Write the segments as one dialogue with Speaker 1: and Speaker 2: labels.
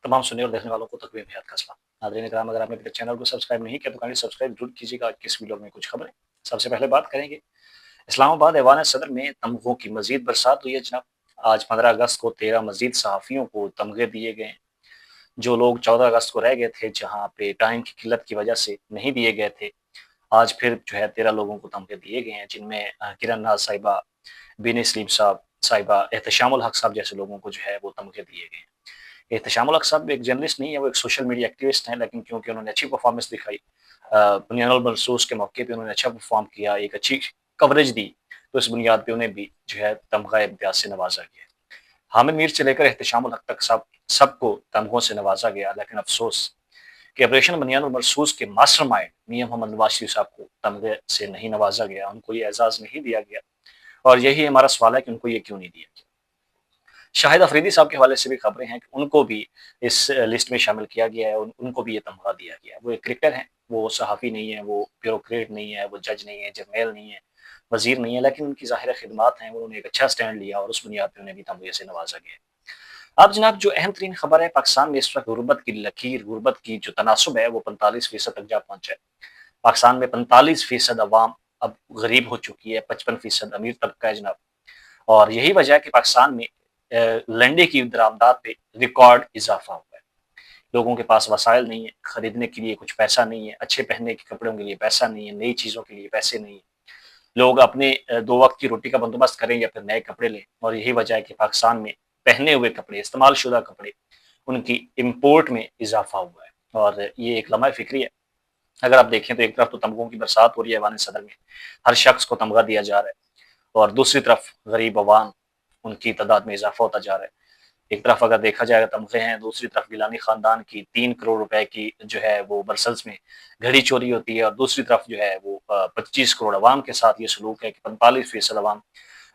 Speaker 1: तमाम सुनने और देखने वालों को तकरीर निहायत का सलाम। नाज़रीन किराम, अगर आपने अभी तक चैनल को सब्सक्राइब नहीं किया तो काइंडली सब्सक्राइब जरूर कीजिएगा। इस वीडियो में कुछ खबरें। सबसे पहले बात करेंगे इस्लामाबाद ऐवान सदर में तमगों की मजीद बरसात हुई है जनाब। आज 15 अगस्त को 13 मजीद सहाफ़ियों को तमगे दिए गए हैं। जो लोग 14 अगस्त को रह गए थे, जहाँ पे टाइम की किल्लत की वजह से नहीं दिए गए थे, आज फिर जो है 13 लोगों को तमगे दिए गए हैं, जिनमें किरण नाज साहिबा, बीनी सलीम साहिबा, एहतशामुल हक साहब जैसे लोगों को जो है वो तमगे दिए गए हैं। एहतशामुल हक साहब एक जर्नलिस्ट नहीं है, वो एक सोशल मीडिया एक्टिविस्ट हैं, लेकिन क्योंकि उन्होंने अच्छी परफॉर्मेंस दिखाई, बुनियानुल मनसूस के मौके पे उन्होंने अच्छा परफॉर्म किया, एक अच्छी कवरेज दी, तो इस बुनियाद पे उन्हें भी जो है तमगा इम्तियाज से नवाजा गया। हामिद मीर से लेकर एहतशामुल हक तक सबको तमगों से नवाजा गया, लेकिन अफसोस कि ऑपरेशन बुनियानुल मनसूस के मास्टरमाइंड मियां मोहम्मद नवाज शरीफ साहब को तमगे से नहीं नवाजा गया, उनको ये एजाज नहीं दिया गया। और यही हमारा सवाल है कि उनको ये क्यों नहीं दिया गया। शाहिद अफरीदी साहब के हवाले से भी खबरें हैं कि उनको भी इस लिस्ट में शामिल किया गया है, उनको भी ये तमगा दिया गया है। वो एक क्रिकेटर हैं, वो सहाफ़ी नहीं है, वो ब्यूरोक्रेट नहीं है, वो जज नहीं है, जर्नैल नहीं है, वज़ीर नहीं है, लेकिन उनकी ज़ाहिर खिदमात हैं, उन्होंने एक अच्छा स्टैंड लिया और उस बुनियाद पे उन्हें भी तमगे से नवाजा गया। अब जनाब, जो अहम तरीन खबर है, पाकिस्तान में इस वक्त गुर्बत की लकीर, गुर्बत की जो तनासुब है, वो 45% तक जा पहुंचा है। पाकिस्तान में 45% अवाम अब गरीब हो चुकी है, 55% अमीर तबका है जनाब। और यही वजह है कि पाकिस्तान में लंडे की दरामदात पे रिकॉर्ड इजाफा हुआ है। लोगों के पास वसाइल नहीं है, खरीदने के लिए कुछ पैसा नहीं है, अच्छे पहनने के कपड़ों के लिए पैसा नहीं है, नई चीज़ों के लिए पैसे नहीं है। लोग अपने 2 वक्त की रोटी का बंदोबस्त करें या फिर नए कपड़े लें, और यही वजह है कि पाकिस्तान में पहने हुए कपड़े, इस्तेमाल शुदा कपड़े, उनकी इम्पोर्ट में इजाफा हुआ है। और ये एक लम्हा फ़िक्री है। अगर आप देखें तो एक तरफ तो तमगों की बरसात हो रही है ऐवान सदर में, हर शख्स को तमगा दिया जा रहा है, और दूसरी तरफ गरीब अवाम, उनकी तादाद में इजाफा होता जा रहा है। एक तरफ अगर देखा जाएगा तमगे हैं, दूसरी तरफ गिलानी खानदान की 3 करोड़ रुपए की जो है वो ब्रसेल्स में घड़ी चोरी होती है, और दूसरी तरफ जो है वो 25 करोड़ अवाम के साथ ये सलूक है कि 45% अवाम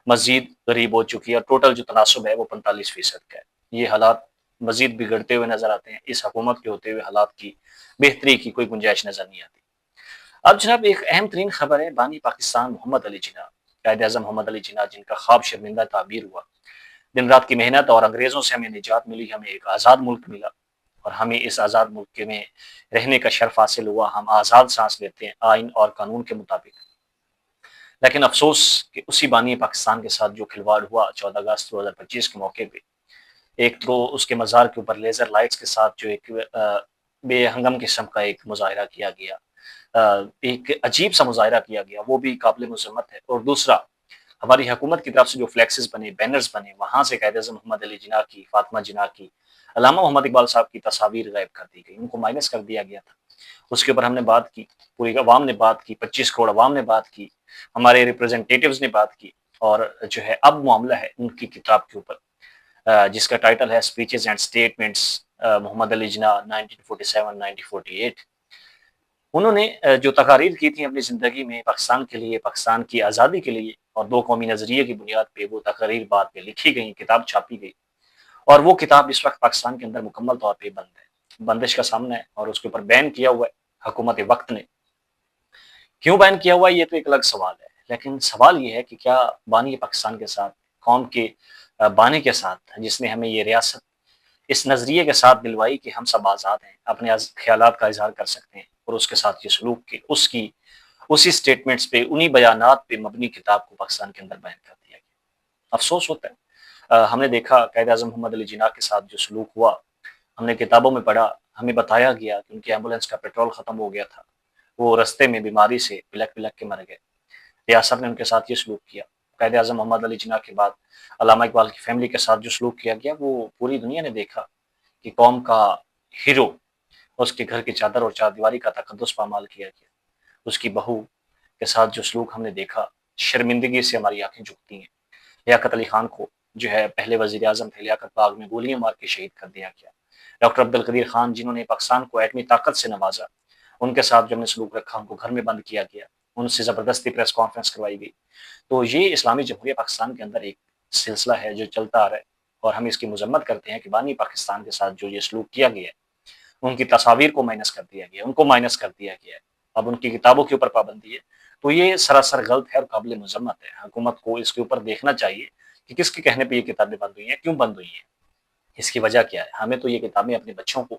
Speaker 1: मजीद गरीब हो चुकी है, और टोटल जो तनासुब है वो 45% का है। ये हालात मजीद बिगड़ते हुए नजर आते हैं। इस हुकूमत के होते हुए हालात की बेहतरी की कोई गुंजाइश नजर नहीं आती। अब जनाब, एक अहम तरीन खबर है, बानी पाकिस्तान मोहम्मद अली जिन्ना, कायद आज़म मोहम्मद अली जिन्ना, जिनका ख्वाब शर्मिंदा ताबीर हुआ। दिन रात की मेहनत और अंग्रेजों से हमें निजात मिली, हमें एक आज़ाद मुल्क मिला, और हमें इस आज़ाद मुल्क में रहने का शर्फ हासिल हुआ। हम आज़ाद सांस लेते हैं आइन और कानून के मुताबिक। लेकिन अफसोस कि उसी बानी पाकिस्तान के साथ जो खिलवाड़ हुआ 14 अगस्त 2025 के मौके पे, एक तो उसके मज़ार के ऊपर लेज़र लाइट्स के साथ जो एक बेहंगम किस्म का एक मुज़ाहिरा किया गया, एक अजीब सा मुज़ाहिरा किया गया, वो भी काबिल मज़म्मत है। और दूसरा, हमारी हुकूमत की तरफ से जो फ्लेक्सेस बने, बैनर्स बने, वहाँ से कायद-ए-आज़म मोहम्मद अली जिन्ना की, फातिमा जिन्ना की, अल्लामा मोहम्मद इकबाल साहब की तस्वीर गायब कर दी गई, उनको माइनस कर दिया गया था। उसके ऊपर हमने बात की, पूरी अवाम ने बात की, 25 करोड़ अवाम ने बात की, हमारे रिप्रेजेंटेटिव्स ने बात की, और जो है अब मामला है उनकी किताब के ऊपर, जिसका टाइटल है speeches and statements Mohammad Ali Jinnah 1947-1948। उन्होंने जो तकारीर की थी अपनी ज़िंदगी में पाकिस्तान के लिए, पाकिस्तान की आज़ादी के लिए, और 2 कौमी नज़रिए की बुनियाद पे वो तकारीर बाद में लिखी गई, किताब छापी गई, और वो किताब इस वक्त पाकिस्तान के अंदर मुकम्मल तौर पे बंद है, बंदिश का सामना है, और उसके ऊपर बैन किया हुआ है हुकूमत वक्त ने। क्यों बैन किया हुआ है, ये तो एक अलग सवाल है, लेकिन सवाल ये है कि क्या बानी पाकिस्तान के साथ, कौम के बानी के साथ, जिसने हमें ये रियासत इस नज़रिए के साथ दिलवाई कि हम सब आज़ाद हैं, अपने ख्यालात का इज़हार कर सकते हैं, और उसके साथ ये सलूक के उसकी उसी स्टेटमेंट्स पे, उन्हीं बयानात पे मबनी किताब को पाकिस्तान के अंदर बैन कर दिया गया। अफ़सोस होता है। हमने देखा कायद-ए-आज़म मोहम्मद अली जिन्ना के साथ जो सलूक हुआ, हमने किताबों में पढ़ा, हमें बताया गया कि उनकी एम्बुलेंस का पेट्रोल ख़त्म हो गया था, वो रास्ते में बीमारी से पिलक-पिलक के मर गए। रियासत ने उनके साथ ये सलूक किया। कायद-ए-आज़म मोहम्मद अली जिन्ना के बाद अल्लामा इकबाल की फैमिली के साथ जो सलूक किया गया, वो पूरी दुनिया ने देखा कि कौम का हीरो, उसके घर की चादर और चारदीवारी का तकद्दुस पामाल किया गया। उसकी बहू के साथ जो सलूक हमने देखा, शर्मिंदगी से हमारी आंखें झुकती हैं। लियाकत अली खान को जो है पहले वज़ीर आज़म थे, लियाकत बाग में गोलियां मार के शहीद कर दिया गया। डॉक्टर अब्दुल कदीर खान, जिन्होंने पाकिस्तान को एटमी ताकत से नवाजा, उनके साथ जो हमने सलूक रखा, उनको घर में बंद किया गया, उनसे ज़बरदस्ती प्रेस कॉन्फ्रेंस करवाई गई। तो ये इस्लामी जमहूरिया पाकिस्तान के अंदर एक सिलसिला है जो चलता आ रहा है, और हम इसकी मजम्मत करते हैं कि बानी पाकिस्तान के साथ जो ये सलूक किया गया है, उनकी तस्वीर को माइनस कर दिया गया, उनको माइनस कर दिया गया है, अब उनकी किताबों के ऊपर पाबंदी है। तो ये सरासर गलत है और काबिल मजम्मत है। हुकूमत को इसके ऊपर देखना चाहिए कि किसके कहने पर ये किताबें बंद हुई हैं, क्यों बंद हुई हैं। اس کی وجہ کیا ہے؟ ہمیں تو یہ کتابیں اپنے بچوں کو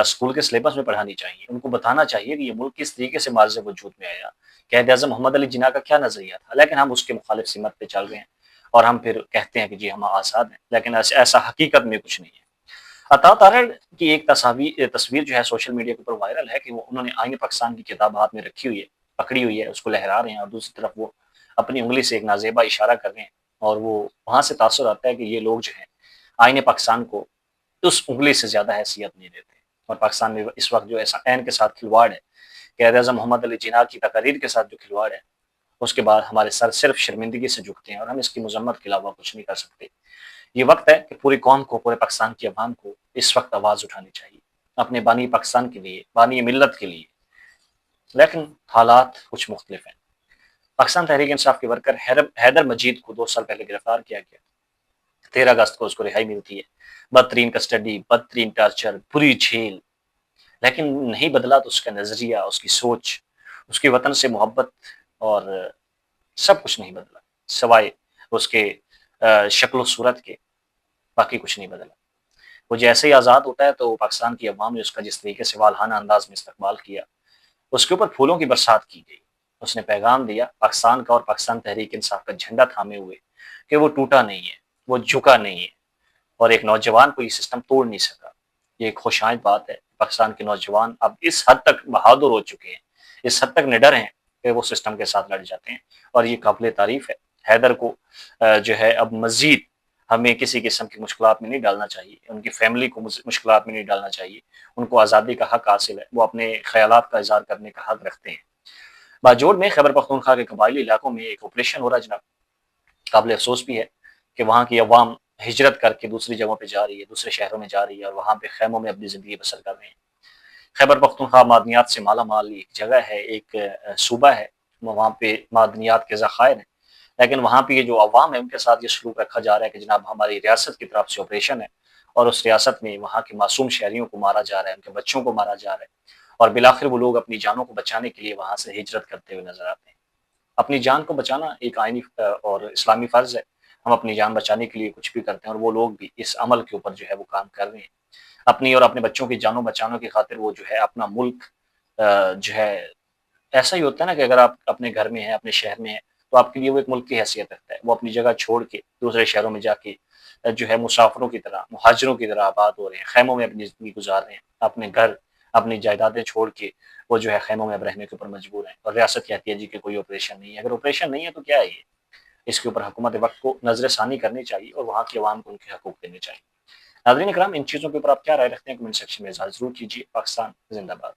Speaker 1: اسکول کے سلیبس میں پڑھانی چاہیے، ان کو بتانا چاہیے کہ یہ ملک کس طریقے سے ماضی وجود میں آیا، قائد اعظم محمد علی جناح کا کیا نظریہ تھا، لیکن ہم اس کے مخالف سمت پہ چل رہے ہیں اور ہم پھر کہتے ہیں کہ جی ہم آزاد ہیں، لیکن ایسا حقیقت میں کچھ نہیں ہے۔ عطا تارڑ کی ایک تصویر جو ہے سوشل میڈیا کے اوپر وائرل ہے کہ وہ انہوں نے آئین پاکستان کی کتاب ہاتھ میں رکھی ہوئی ہے، پکڑی ہوئی ہے، اس کو لہرا رہے ہیں اور دوسری طرف وہ اپنی انگلی سے ایک نازیبا اشارہ کر رہے ہیں، اور وہ وہاں سے تاثر آتا ہے کہ یہ لوگ جو ہیں آئین پاکستان کو اس انگلی سے زیادہ حیثیت نہیں دیتے، اور پاکستان میں اس وقت جو ایسا عین کے ساتھ کھلواڑ ہے، قائد اعظم محمد علی جناح کی تقاریر کے ساتھ جو کھلواڑ ہے، اس کے بعد ہمارے سر صرف شرمندگی سے جھکتے ہیں اور ہم اس کی مذمت کے علاوہ کچھ نہیں کر سکتے۔ یہ وقت ہے کہ پوری قوم کو، پورے پاکستان کی عوام کو اس وقت آواز اٹھانی چاہیے اپنے بانی پاکستان کے لیے، بانی ملت کے لیے، لیکن حالات کچھ مختلف ہیں۔ پاکستان تحریک انصاف کے ورکر حیدر مجید کو 2 سال پہلے گرفتار کیا گیا، 13 اگست کو اس کو رہائی ملتی ہے، بدترین کسٹڈی، بدترین ٹارچر، بری جھیل، لیکن نہیں بدلا تو اس کا نظریہ، اس کی سوچ، اس کے وطن سے محبت، اور سب کچھ نہیں بدلا سوائے اس کے شکل و صورت کے، باقی کچھ نہیں بدلا۔ وہ جیسے ہی آزاد ہوتا ہے تو پاکستان کی عوام نے اس کا جس طریقے سے والہانہ انداز میں استقبال کیا، اس کے اوپر پھولوں کی برسات کی گئی، اس نے پیغام دیا پاکستان کا اور پاکستان تحریک انصاف کا جھنڈا تھامے ہوئے کہ وہ ٹوٹا نہیں ہے، وہ جھکا نہیں ہے، اور ایک نوجوان کو یہ سسٹم توڑ نہیں سکا۔ یہ ایک خوش آئند بات ہے، پاکستان کے نوجوان اب اس حد تک بہادر ہو چکے ہیں، اس حد تک نڈر ہیں کہ وہ سسٹم کے ساتھ لڑ جاتے ہیں، اور یہ قابل تعریف ہے۔ حیدر کو جو ہے اب مزید ہمیں کسی قسم کی مشکلات میں نہیں ڈالنا چاہیے، ان کی فیملی کو مشکلات میں نہیں ڈالنا چاہیے، ان کو آزادی کا حق حاصل ہے، وہ اپنے خیالات کا اظہار کرنے کا حق رکھتے ہیں۔ باجوڑ میں خیبر پختونخوا کے قبائلی علاقوں میں ایک آپریشن ہو رہا ہے جناب، قابل افسوس بھی ہے کہ وہاں کی عوام ہجرت کر کے دوسری جگہوں پہ جا رہی ہے، دوسرے شہروں میں جا رہی ہے، اور وہاں پہ خیموں میں اپنی زندگی بسر کر رہے ہیں۔ خیبر پختونخوا معدنیات سے مالا مال ایک جگہ ہے، ایک صوبہ ہے، وہاں پہ معدنیات کے ذخائر ہیں، لیکن وہاں پہ یہ جو عوام ہے ان کے ساتھ یہ سلوک رکھا جا رہا ہے کہ جناب ہماری ریاست کی طرف سے آپریشن ہے، اور اس ریاست میں وہاں کے معصوم شہریوں کو مارا جا رہا ہے، ان کے بچوں کو مارا جا رہا ہے، اور بالآخر وہ لوگ اپنی جانوں کو بچانے کے لیے وہاں سے ہجرت کرتے ہوئے نظر آتے ہیں۔ اپنی جان کو بچانا ایک آئینی اور اسلامی فرض ہے، ہم اپنی جان بچانے کے لیے کچھ بھی کرتے ہیں، اور وہ لوگ بھی اس عمل کے اوپر جو ہے وہ کام کر رہے ہیں، اپنی اور اپنے بچوں کی جانوں بچانے کی خاطر وہ جو ہے اپنا ملک جو ہے، ایسا ہی ہوتا ہے نا کہ اگر آپ اپنے گھر میں ہیں، اپنے شہر میں ہیں، تو آپ کے لیے وہ ایک ملک کی حیثیت رکھتا ہے، وہ اپنی جگہ چھوڑ کے دوسرے شہروں میں جا کے جو ہے مسافروں کی طرح، مہاجروں کی طرح آباد ہو رہے ہیں، خیموں میں اپنی زندگی گزار رہے ہیں، اپنے گھر، اپنی جائیدادیں چھوڑ کے وہ جو ہے خیموں میں اب رہنے کے اوپر مجبور ہیں، اور ریاست کہتی ہے جی کہ کوئی آپریشن نہیں ہے۔ اگر آپریشن نہیں ہے تو کیا ہے یہ؟ اس کے اوپر حکومت وقت کو نظر ثانی کرنی چاہیے اور وہاں کی عوام کو ان کے حقوق دینے چاہیے۔ ناظرین اکرام، ان چیزوں کے اوپر آپ کیا رائے رکھتے ہیں کمنٹ سیکشن میں اظہار ضرور کیجیے۔ پاکستان زندہ باد۔